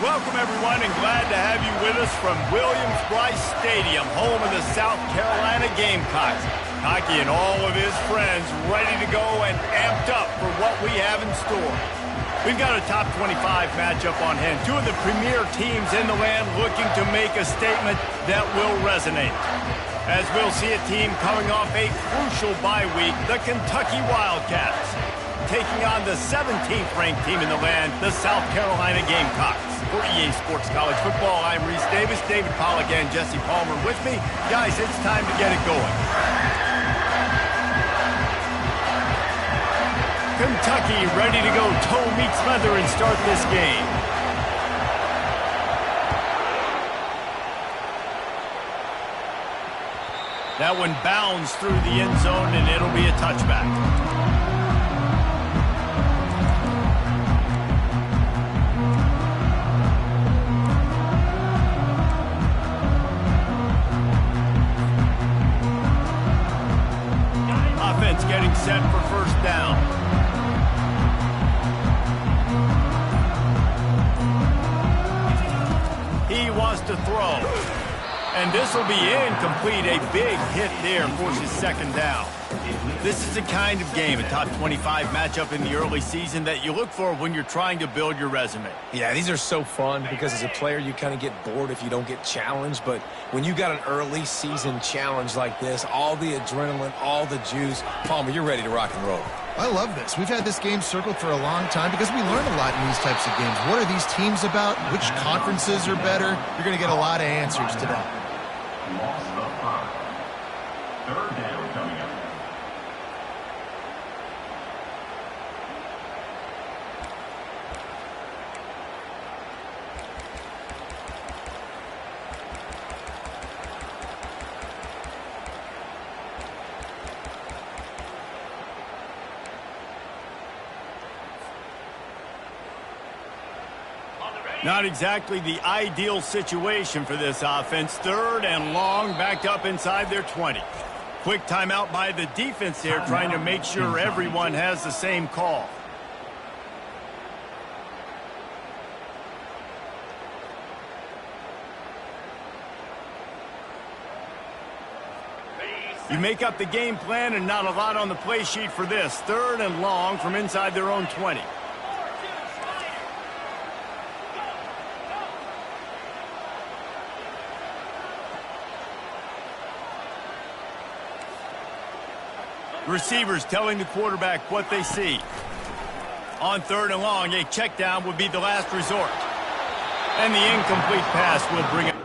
Welcome, everyone, and glad to have you with us from Williams-Brice Stadium, home of the South Carolina Gamecocks. Hockey and all of his friends ready to go and amped up for what we have in store. We've got a top 25 matchup on hand. Two of the premier teams in the land looking to make a statement that will resonate. As we'll see a team coming off a crucial bye week, the Kentucky Wildcats, taking on the 17th ranked team in the land, the South Carolina Gamecocks. For EA Sports College Football, I'm Reese Davis, David Pollack, and Jesse Palmer with me. Guys, it's time to get it going. Kentucky ready to go toe meets leather and start this game. That one bounds through the end zone, and it'll be a touchback. Offense getting set for first down. He wants to throw. And this will be incomplete. A big hit there forces second down. This is the kind of game, a top 25 matchup in the early season, that you look for when you're trying to build your resume. Yeah, these are so fun because as a player, you kind of get bored if you don't get challenged. But when you got an early season challenge like this, all the adrenaline, all the juice, Palmer, you're ready to rock and roll. I love this. We've had this game circled for a long time because we learn a lot in these types of games. What are these teams about? Which conferences are better? You're going to get a lot of answers to that. Loss of 5. Third down coming up. Not exactly the ideal situation for this offense. Third and long, backed up inside their 20. Quick timeout by the defense there, trying to make sure everyone has the same call. You make up the game plan and not a lot on the play sheet for this. Third and long from inside their own 20. Receivers telling the quarterback what they see. On third and long, a check down would be the last resort. And the incomplete pass will bring it.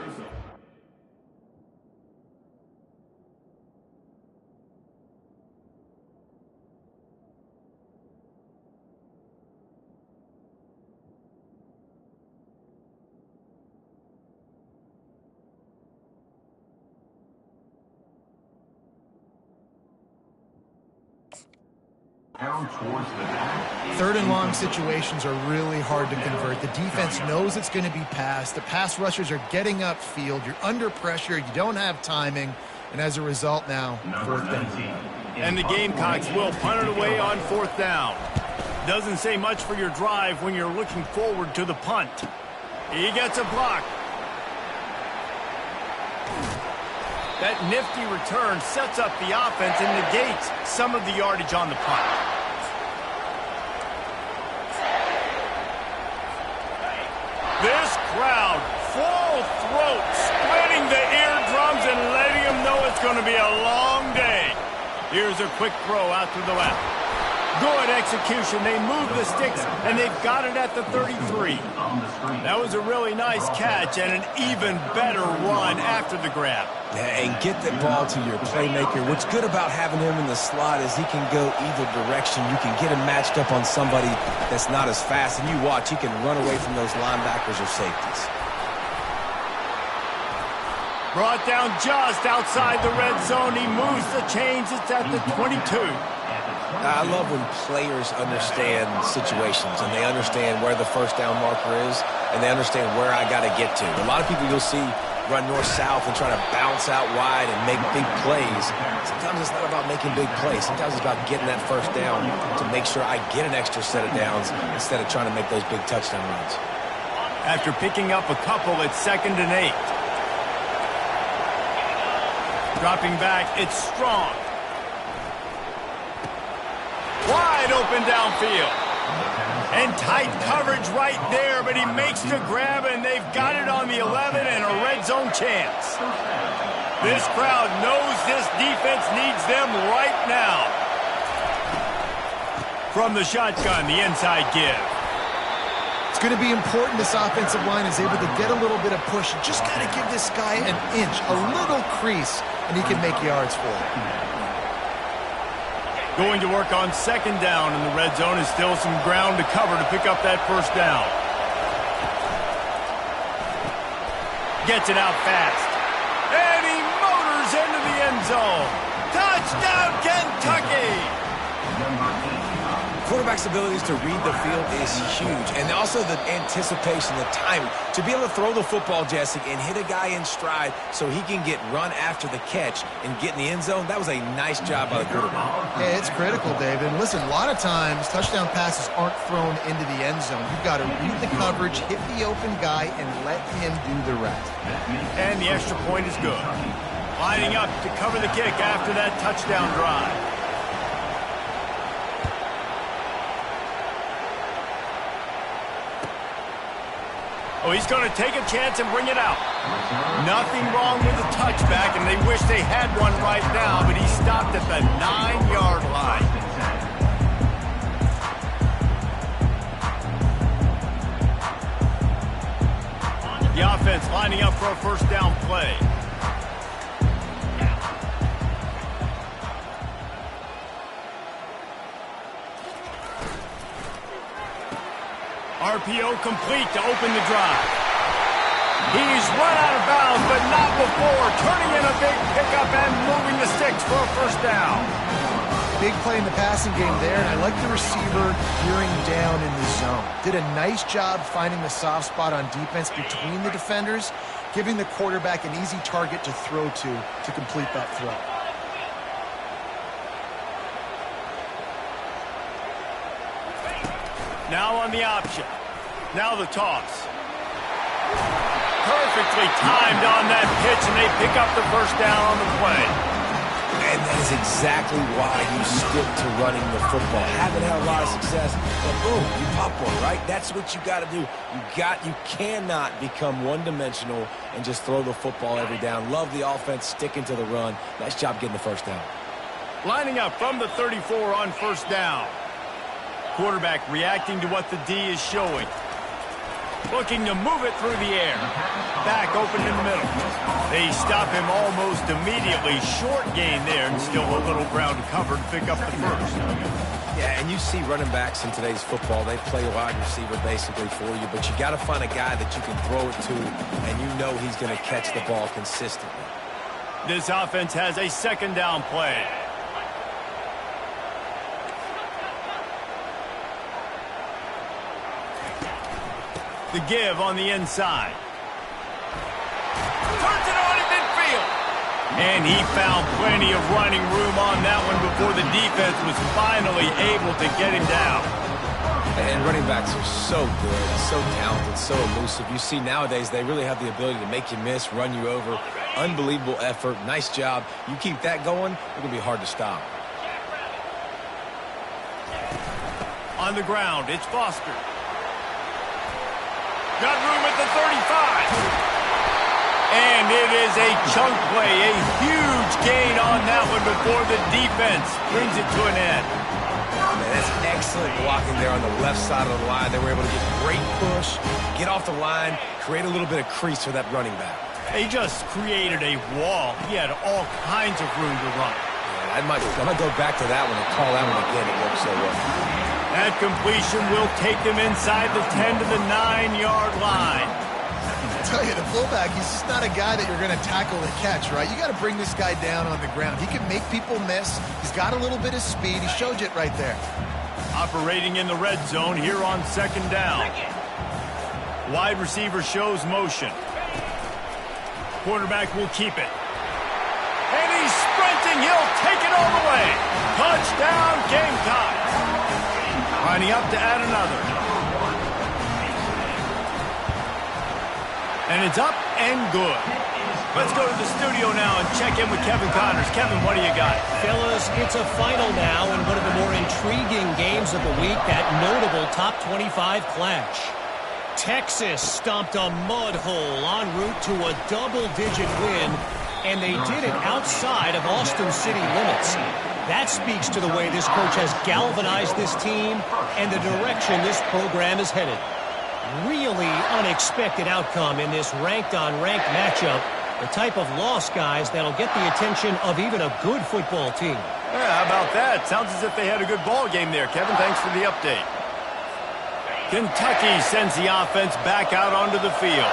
Third and long situations are really hard to convert. The defense knows it's going to be passed. The pass rushers are getting upfield. You're under pressure. You don't have timing. And as a result now, fourth down. And the Gamecocks will punt it away on fourth down. Doesn't say much for your drive when you're looking forward to the punt. He gets a block. That nifty return sets up the offense and negates some of the yardage on the punt. This crowd, full throat, splitting the eardrums and letting them know it's going to be a long day. Here's a quick throw out to the left. Good execution. They move the sticks, and they've got it at the 33. That was a really nice catch and an even better run after the grab. Yeah, and get the ball to your playmaker. What's good about having him in the slot is he can go either direction. You can get him matched up on somebody that's not as fast, and you watch, he can run away from those linebackers or safeties. Brought down just outside the red zone. He moves the chains. It's at the 22. I love when players understand situations and they understand where the first down marker is and they understand where I got to get to. A lot of people you'll see run north-south and try to bounce out wide and make big plays. Sometimes it's not about making big plays. Sometimes it's about getting that first down to make sure I get an extra set of downs instead of trying to make those big touchdown runs. after picking up a couple at 2nd and 8. Dropping back, it's Strong. Wide open downfield. And tight coverage right there, but he makes the grab, and they've got it on the 11 and a red zone chance. This crowd knows this defense needs them right now. From the shotgun, the inside give. It's going to be important this offensive line is able to get a little bit of push. Just got to give this guy an inch, a little crease, and he can make yards for it. Going to work on 2nd down in the red zone is still some ground to cover to pick up that 1st down. Gets it out fast. And he motors into the end zone. Touchdown, Kentucky! Quarterback's abilities to read the field is huge, and also the anticipation, the timing. To be able to throw the football, Jesse, and hit a guy in stride so he can get run after the catch and get in the end zone, that was a nice job by the quarterback. Yeah, it's critical, David. And listen, a lot of times touchdown passes aren't thrown into the end zone. You've got to read the coverage, hit the open guy, and let him do the rest. And the extra point is good. Lining up to cover the kick after that touchdown drive. Oh, he's going to take a chance and bring it out. Nothing wrong with the touchback, and they wish they had one right now, but he stopped at the 9-yard line. The offense lining up for a 1st down play. RPO complete to open the drive. He's run out of bounds, but not before turning in a big pickup and moving the sticks for a 1st down. Big play in the passing game there, and I like the receiver gearing down in the zone. Did a nice job finding the soft spot on defense between the defenders, giving the quarterback an easy target to throw to complete that throw. Now on the option. Now the toss. Perfectly timed on that pitch, and they pick up the 1st down on the play. And that is exactly why you stick to running the football. Haven't had a lot of success, but boom, you pop one, right? That's what you got to do. You cannot become one-dimensional and just throw the football every down. Love the offense, sticking to the run. Nice job getting the 1st down. Lining up from the 34 on 1st down. Quarterback reacting to what the D is showing. Looking to move it through the air. Back open in the middle. They stop him almost immediately. Short gain there, and still a little ground to cover to pick up the 1st. Yeah, and you see running backs in today's football, they play wide receiver basically for you, but you got to find a guy that you can throw it to, and you know he's going to catch the ball consistently. This offense has a 2nd down play. The give on the inside. Turns it on in midfield. And he found plenty of running room on that one before the defense was finally able to get him down. And running backs are so good, so talented, so elusive. You see nowadays they really have the ability to make you miss, run you over. Unbelievable effort. Nice job. You keep that going, it's going to be hard to stop. On the ground, it's Foster. Got room at the 35. And it is a chunk play, a huge gain on that one before the defense brings it to an end. Man, that's excellent blocking there on the left side of the line. They were able to get great push, get off the line, create a little bit of crease for that running back. They just created a wall. He had all kinds of room to run. Yeah, I might go back to that one and call that one again. It worked so well. That completion will take them inside the 10 to the 9-yard line. I tell you, the fullback, he's just not a guy that you're going to tackle and catch, right? You got to bring this guy down on the ground. He can make people miss. He's got a little bit of speed. He showed you it right there. Operating in the red zone here on 2nd down. Wide receiver shows motion. Quarterback will keep it. And he's sprinting. He'll take it all the way. Touchdown, Gamecock. Lining up to add another. And it's up and good. Let's go to the studio now and check in with Kevin Connors. Kevin, what do you got? Fellas, it's a final now in one of the more intriguing games of the week, that notable top 25 clash. Texas stomped a mud hole en route to a double-digit win, and they did it outside of Austin City limits. That speaks to the way this coach has galvanized this team and the direction this program is headed. Really unexpected outcome in this ranked-on-ranked matchup. The type of loss, guys, that'll get the attention of even a good football team. Yeah, how about that? Sounds as if they had a good ball game there. Kevin, thanks for the update. Kentucky sends the offense back out onto the field.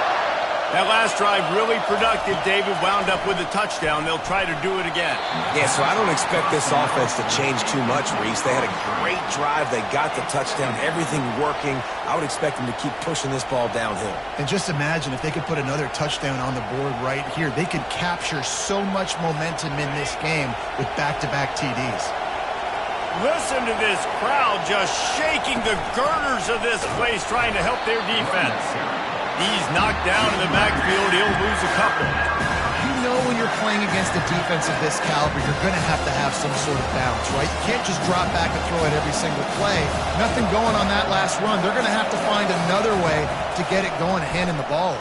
That last drive really productive. David wound up with a touchdown. They'll try to do it again. Yeah, so I don't expect this offense to change too much, Reese. They had a great drive. They got the touchdown. Everything working. I would expect them to keep pushing this ball downhill. And just imagine if they could put another touchdown on the board right here. They could capture so much momentum in this game with back-to-back TDs. Listen to this crowd just shaking the girders of this place trying to help their defense. He's knocked down in the backfield. He'll lose a couple. You know when you're playing against a defense of this caliber, you're going to have some sort of balance, right? You can't just drop back and throw it every single play. Nothing going on that last run. They're going to have to find another way to get it going, handing the ball.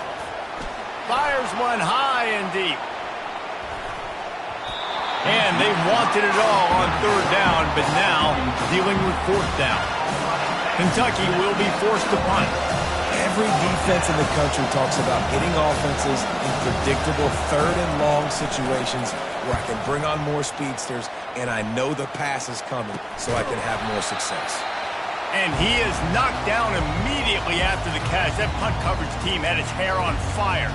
Fires one high and deep. And they wanted it all on third down, but now dealing with fourth down. Kentucky will be forced to punt. Every defense in the country talks about hitting offenses in predictable third and long situations where I can bring on more speedsters and I know the pass is coming so I can have more success. And he is knocked down immediately after the catch. That punt coverage team had its hair on fire.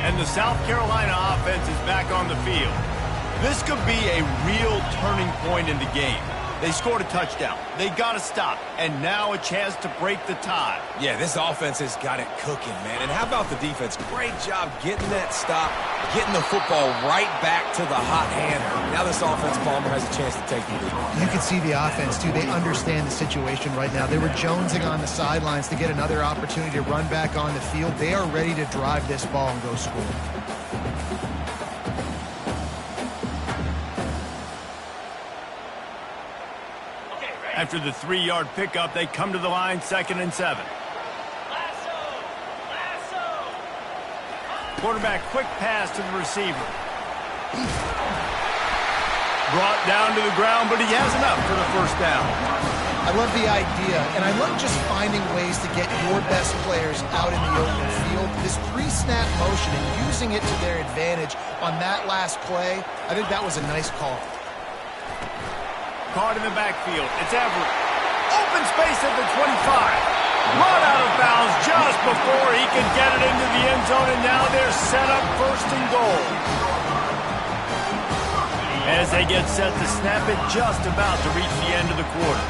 And the South Carolina offense is back on the field. This could be a real turning point in the game. They scored a touchdown. They got to stop. And now a chance to break the tie. Yeah, this offense has got it cooking, man. And how about the defense? Great job getting that stop, getting the football right back to the hot hand. Now this offense bomber has a chance to take the lead. You can see the offense, too. They understand the situation right now. They were jonesing on the sidelines to get another opportunity to run back on the field. They are ready to drive this ball and go score. After the 3-yard pickup, they come to the line, 2nd and 7. Quarterback, quick pass to the receiver. Brought down to the ground, but he has enough for the first down. I love the idea, and I love just finding ways to get your best players out in the open field. This pre-snap motion and using it to their advantage on that last play, I think that was a nice call. Caught in the backfield. It's Everett. Open space at the 25. Run out of bounds just before he could get it into the end zone, and now they're set up 1st and goal. As they get set to snap it, just about to reach the end of the quarter.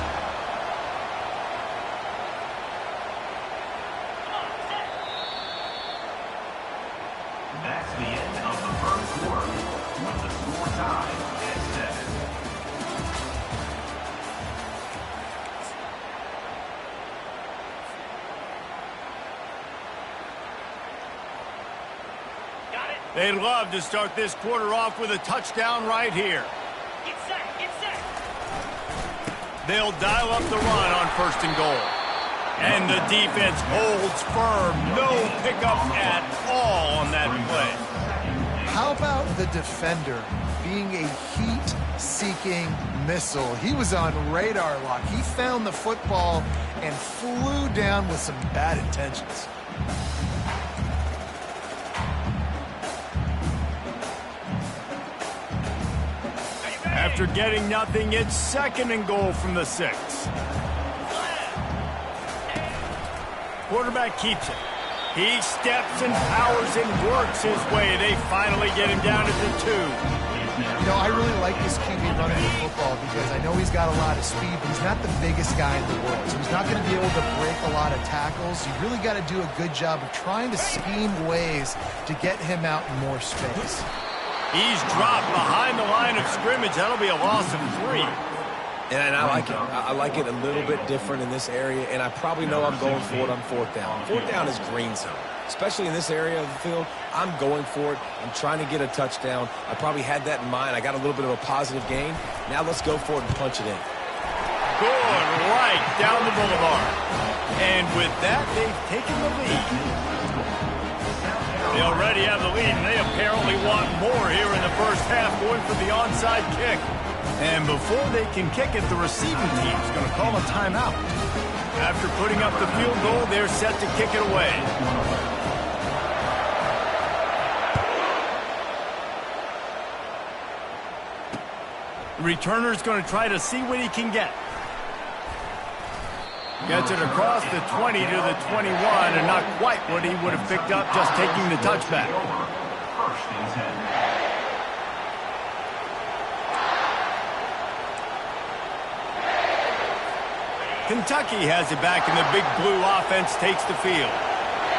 That's the end of the first quarter. With the score tied at 7. They'd love to start this quarter off with a touchdown right here. Get set, get set. They'll dial up the run on 1st and goal. And the defense holds firm. No pickup at all on that play. How about the defender being a heat-seeking missile? He was on radar lock. He found the football and flew down with some bad intentions. After getting nothing, it's 2nd and goal from the 6. Quarterback keeps it. He steps and powers and works his way. They finally get him down at the 2. You know, I really like this QB running the football because I know he's got a lot of speed, but he's not the biggest guy in the world. So he's not going to be able to break a lot of tackles. You really got to do a good job of trying to scheme ways to get him out in more space. He's dropped behind the line of scrimmage. That'll be a loss of 3. And I like it. I like it a little bit different in this area, and I probably know I'm going for it on 4th down. 4th down is green zone. Especially in this area of the field, I'm going for it. I'm trying to get a touchdown. I probably had that in mind. I got a little bit of a positive gain. Now let's go for it and punch it in. Good right down the boulevard. And with that, they've taken the lead. They already have the lead, and they apparently want more here in the first half, going for the onside kick. And before they can kick it, the receiving team's going to call a timeout. After putting up the field goal, they're set to kick it away. The returner's going to try to see what he can get. Gets it across the 20 to the 21, and not quite what he would have picked up just taking the touchback. First and 10. Kentucky has it back, and the big blue offense takes the field.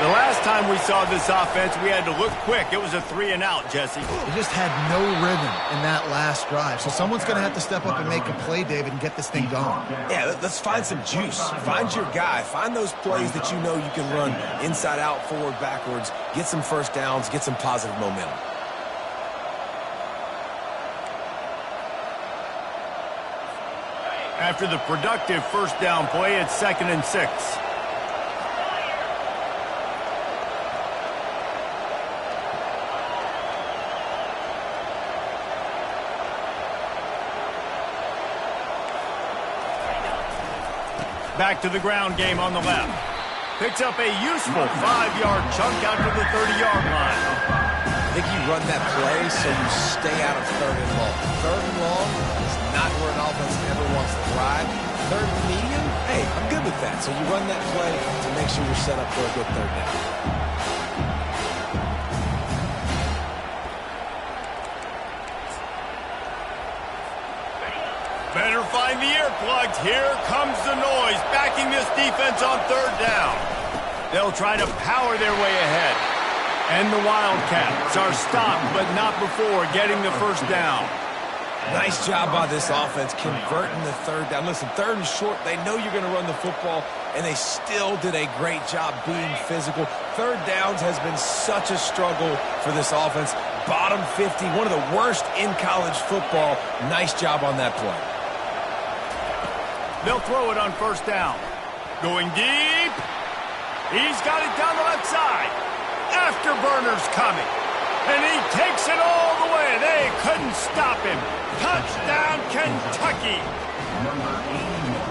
The last time we saw this offense, we had to look quick. It was a 3-and-out, Jesse. They just had no rhythm in that last drive. So someone's going to have to step up and make a play, David, and get this thing going. Yeah, let's find some juice. Find your guy. Find those plays that you know you can run inside out, forward, backwards. Get some first downs. Get some positive momentum. After the productive first down play, it's 2nd and 6. Back to the ground game on the left. Picks up a useful 5-yard chunk out to the 30-yard line. I think you run that play so you stay out of 3rd and long. 3rd and long is not where an offense ever wants to thrive. 3rd and medium, hey, I'm good with that. So you run that play to make sure you're set up for a good 3rd down. Better find the earplugs. Here comes the noise, backing this defense on 3rd down. They'll try to power their way ahead. And the Wildcats are stopped, but not before getting the first down. Nice job by this offense converting the 3rd down. Listen, 3rd and short, they know you're going to run the football, and they still did a great job being physical. 3rd downs has been such a struggle for this offense. Bottom 50, one of the worst in college football. Nice job on that play. They'll throw it on 1st down. Going deep. He's got it down the left side. Afterburner's coming. And he takes it all the way. They couldn't stop him. Touchdown, Kentucky.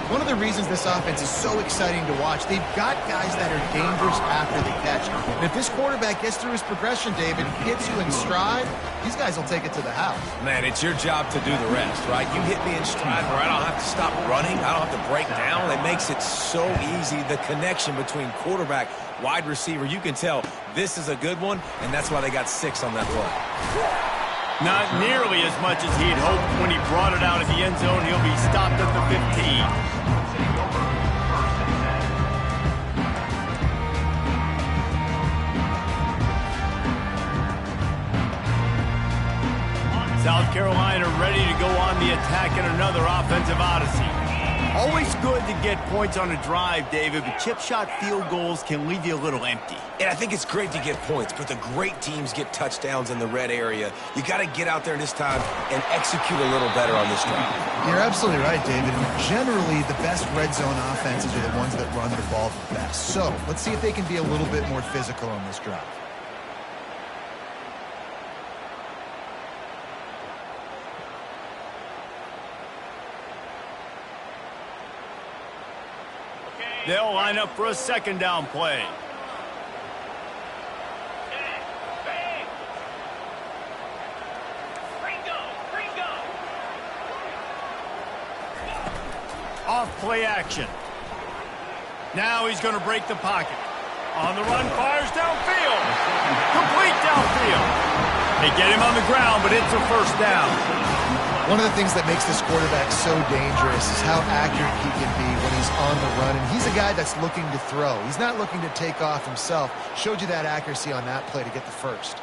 One of the reasons this offense is so exciting to watch, they've got guys that are dangerous after the catch. And if this quarterback gets through his progression, David, hits you in stride, these guys will take it to the house. Man, it's your job to do the rest, right? You hit me in stride where I don't have to stop running. I don't have to break down. It makes it so easy. The connection between quarterback, wide receiver, you can tell this is a good one, and that's why they got 6 on that play. Not nearly as much as he'd hoped when he brought it out of the end zone. He'll be stopped at the 15. South Carolina ready to go on the attack in another offensive odyssey. Always good to get points on a drive, David, but chip shot field goals can leave you a little empty. And I think it's great to get points, but the great teams get touchdowns in the red area. You got to get out there this time and execute a little better on this drive. You're absolutely right, David. And generally, the best red zone offenses are the ones that run the ball the best. So let's see if they can be a little bit more physical on this drive. They'll line up for a 2nd down play. Off play action. Now he's going to break the pocket. On the run, fires downfield. Complete downfield. They get him on the ground, but it's a 1st down. One of the things that makes this quarterback so dangerous is how accurate he can be when he's on the run. And he's a guy that's looking to throw. He's not looking to take off himself. Showed you that accuracy on that play to get the 1st.